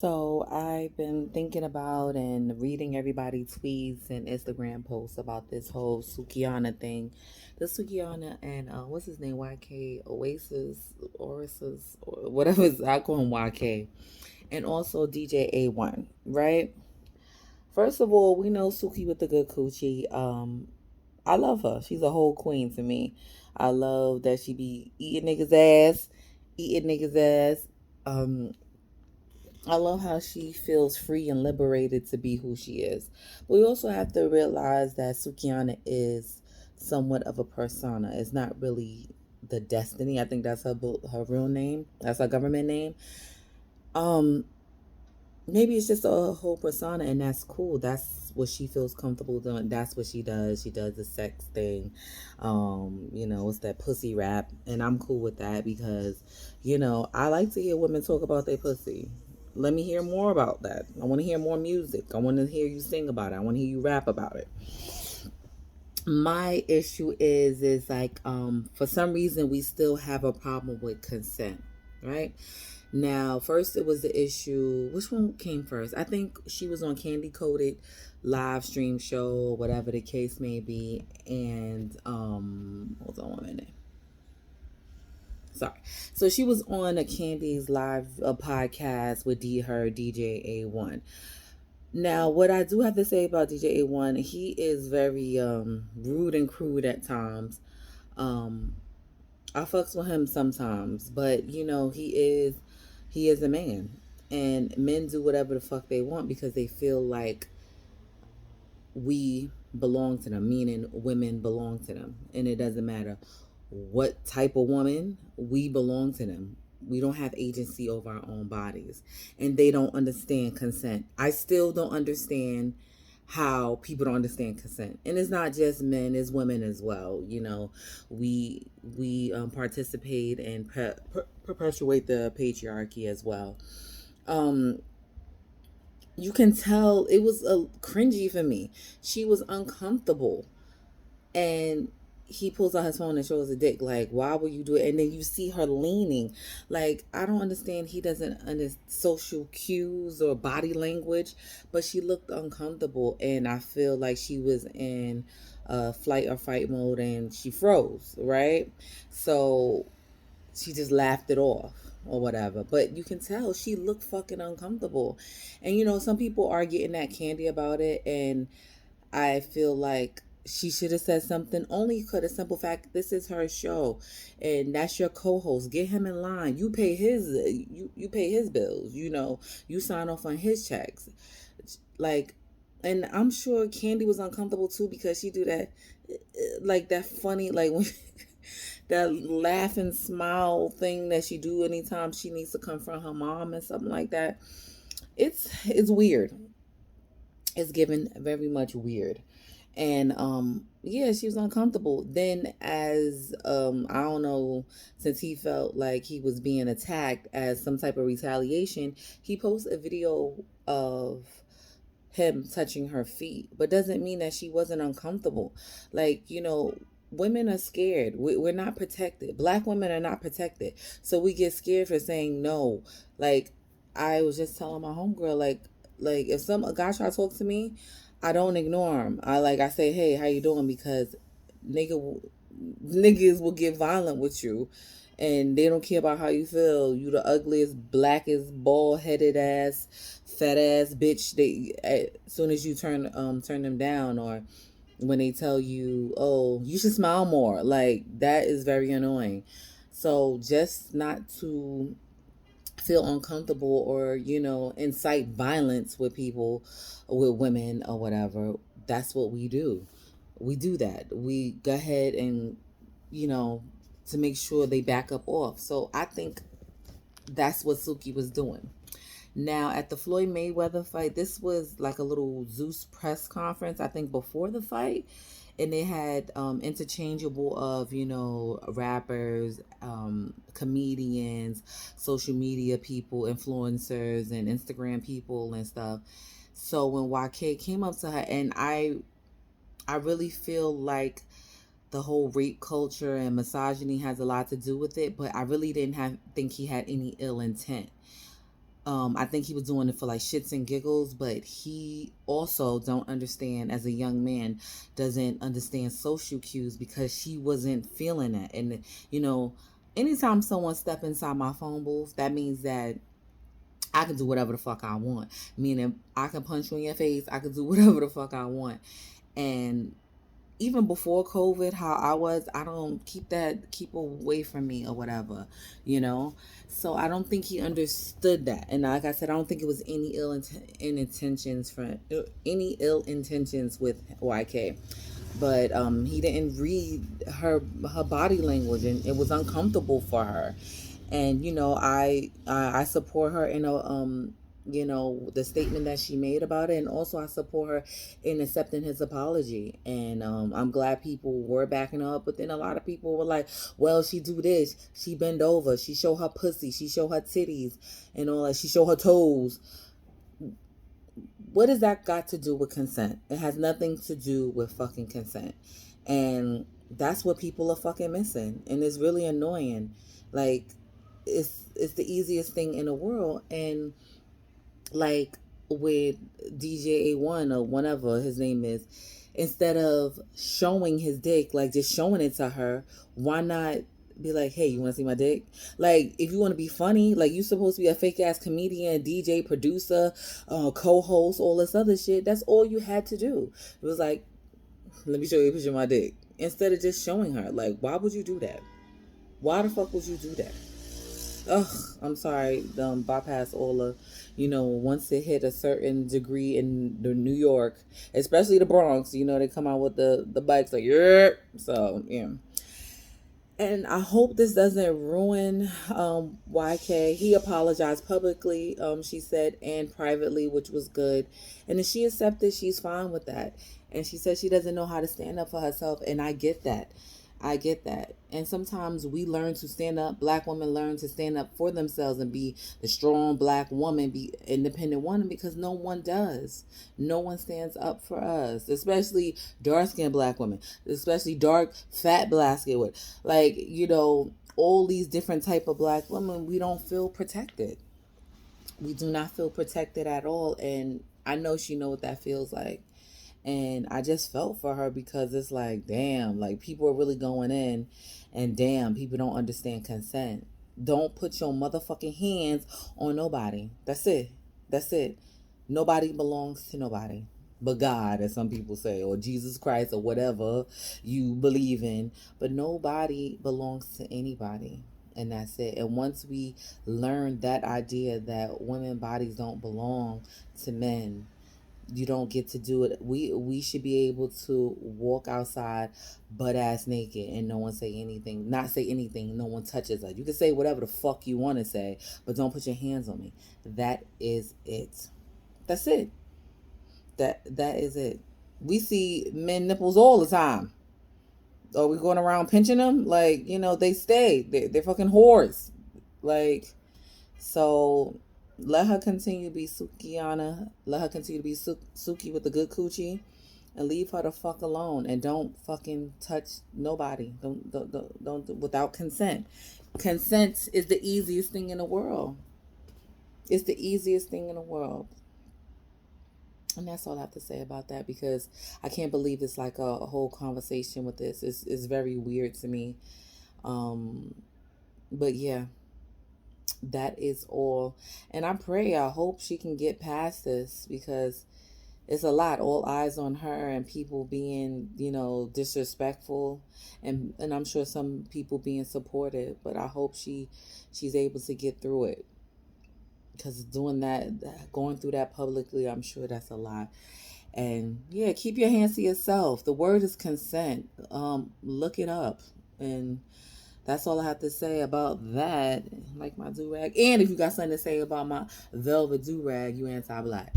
So I've been thinking about and reading everybody's tweets and Instagram posts about this whole Sukihana thing. The Sukihana and what's his name? YK Oasis, or whatever. I call him YK. And also DJ A1, right? First of all, we know Suki with the good coochie. I love her. She's a whole queen to me. I love that she be eating niggas ass. Um, I love how she feels free and liberated to be who she is. But we also have to realize that Sukihana is somewhat of a persona. It's not really the destiny. I think that's her real name. That's her government name. Um, Maybe it's just a whole persona, and that's cool. That's what she feels comfortable doing. That's what she does. She does the sex thing. It's that pussy rap, and I'm cool with that because, I like to hear women talk about their pussy. Let me hear more about that. I want to hear more music. I want to hear you sing about it. I want to hear you rap about it. My issue is like for some reason we still have a problem with consent, right? Now, first it was the issue. Which one came first? I think she was on Candy Coated live stream show, whatever the case may be. And hold on one minute. Sorry. So she was on a Candy's live podcast with her DJ A1. Now, what I do have to say about DJ A1, he is very rude and crude at times. Um, I fucks with him sometimes, but he is a man, and men do whatever the fuck they want because they feel like we belong to them, meaning women belong to them, and it doesn't matter what type of woman, we belong to them. We don't have agency over our own bodies, and they don't understand consent. I still don't understand how people don't understand consent, and it's not just men, it's women as well. We participate and perpetuate the patriarchy as well. um you can tell it was a cringy for me. She was uncomfortable, and he pulls out his phone and shows a dick. Like, why would you do it? And then you see her leaning. Like, I don't understand. He doesn't understand social cues or body language, but she looked uncomfortable, and I feel like she was in flight or fight mode, and she froze. Right, so she just laughed it off or whatever. But you can tell she looked fucking uncomfortable. And some people are getting that candy about it, and I feel like she should have said something only because the simple fact this is her show and that's your co-host. Get him in line. You pay his bills, you sign off on his checks. Like, and I'm sure Candy was uncomfortable too because she do that, like that funny, like when that laugh and smile thing that she do anytime she needs to confront her mom and something like that. It's weird. It's given very much weird. And yeah, she was uncomfortable. Then as I don't know, since he felt like he was being attacked as some type of retaliation, he posted a video of him touching her feet, but doesn't mean that she wasn't uncomfortable. Like, women are scared. We're not protected. Black women are not protected. So we get scared for saying no. Like, I was just telling my homegirl, like if a guy try to talk to me, I don't ignore him. I say, hey, how you doing? Because niggas will get violent with you, and they don't care about how you feel. You the ugliest, blackest, bald headed ass, fat ass bitch. They as soon as you turn them down, or when they tell you, oh, you should smile more, like that is very annoying. So just not to feel uncomfortable or incite violence with people, with women or whatever, that's what we do. We do that. We go ahead and you know to make sure they back up off. So I think that's what Suki was doing. Now at the Floyd Mayweather fight, this was like a little Zeus press conference, I think, before the fight, and they had interchangeable of rappers, comedians, social media people, influencers, and Instagram people and stuff. So when YK came up to her, and I really feel like the whole rape culture and misogyny has a lot to do with it, but I really didn't have think he had any ill intent. I think he was doing it for like shits and giggles, but he also don't understand as a young man, doesn't understand social cues because she wasn't feeling it. And you know, anytime someone step inside my phone booth, that means that I can do whatever the fuck I want. Meaning I can punch you in your face, I can do whatever the fuck I want. And even before COVID, how I was, I don't keep away from me or whatever, you know. So I don't think he understood that, and like I said, I don't think it was any intentions from any ill intentions with YK, but he didn't read her body language, and it was uncomfortable for her. And you know, I support her in a you know, the statement that she made about it, and also I support her in accepting his apology. And I'm glad people were backing her up, but then a lot of people were like, well, she do this, she bend over, she show her pussy, she show her titties and all that, she show her toes. What does that got to do with consent? It has nothing to do with fucking consent. And that's what people are fucking missing. And it's really annoying. Like, it's the easiest thing in the world. And like with DJ A1 or whatever his name is, instead of showing his dick, like just showing it to her, why not be like, hey, you want to see my dick? Like, if you want to be funny, like you supposed to be a fake ass comedian, DJ, producer, co-host, all this other shit. That's all you had to do. It was like, let me show you a picture of my dick. Instead of just showing her. Like, why would you do that? Why the fuck would you do that? Ugh, I'm sorry. Bypass all the, you know, once it hit a certain degree in the New York, especially the Bronx, you know, they come out with the bikes like, yeah. So, yeah. And I hope this doesn't ruin YK. He apologized publicly, she said, and privately, which was good. And if she accepted, she's fine with that. And she said she doesn't know how to stand up for herself, and I get that. I get that. And sometimes we learn to stand up. Black women learn to stand up for themselves and be the strong black woman, be independent woman, because no one does. No one stands up for us, especially dark skinned black women, especially dark, fat black skinned women. Like, you know, all these different type of black women, we don't feel protected. We do not feel protected at all. And I know she know what that feels like. And I just felt for her because it's like, damn, like people are really going in, and damn, people don't understand consent. Don't put your motherfucking hands on nobody. That's it. That's it. Nobody belongs to nobody but God, as some people say, or Jesus Christ, or whatever you believe in. But nobody belongs to anybody. And that's it. And once we learn that idea that women bodies don't belong to men, you don't get to do it. We should be able to walk outside butt ass naked and no one say anything, not say anything, no one touches us. You can say whatever the fuck you want to say, but don't put your hands on me. That is it. That's it. That is it. We see men nipples all the time. Are we going around pinching them? Like, you know, they stay. They're fucking whores. Like, so let her continue to be Sukihana. Let her continue to be Suki with the good coochie, and leave her the fuck alone. And don't fucking touch nobody. Don't without consent. Consent is the easiest thing in the world. It's the easiest thing in the world. And that's all I have to say about that, because I can't believe it's like a whole conversation with this. It's very weird to me. Um, but yeah, that is all. And I hope she can get past this, because it's a lot. All eyes on her, and people being, you know, disrespectful, and I'm sure some people being supportive, but I hope she's able to get through it, because doing that, going through that publicly, I'm sure that's a lot. And yeah, keep your hands to yourself. The word is consent. Look it up. And that's all I have to say about that. Like my do rag. And if you got something to say about my velvet do rag, you anti black.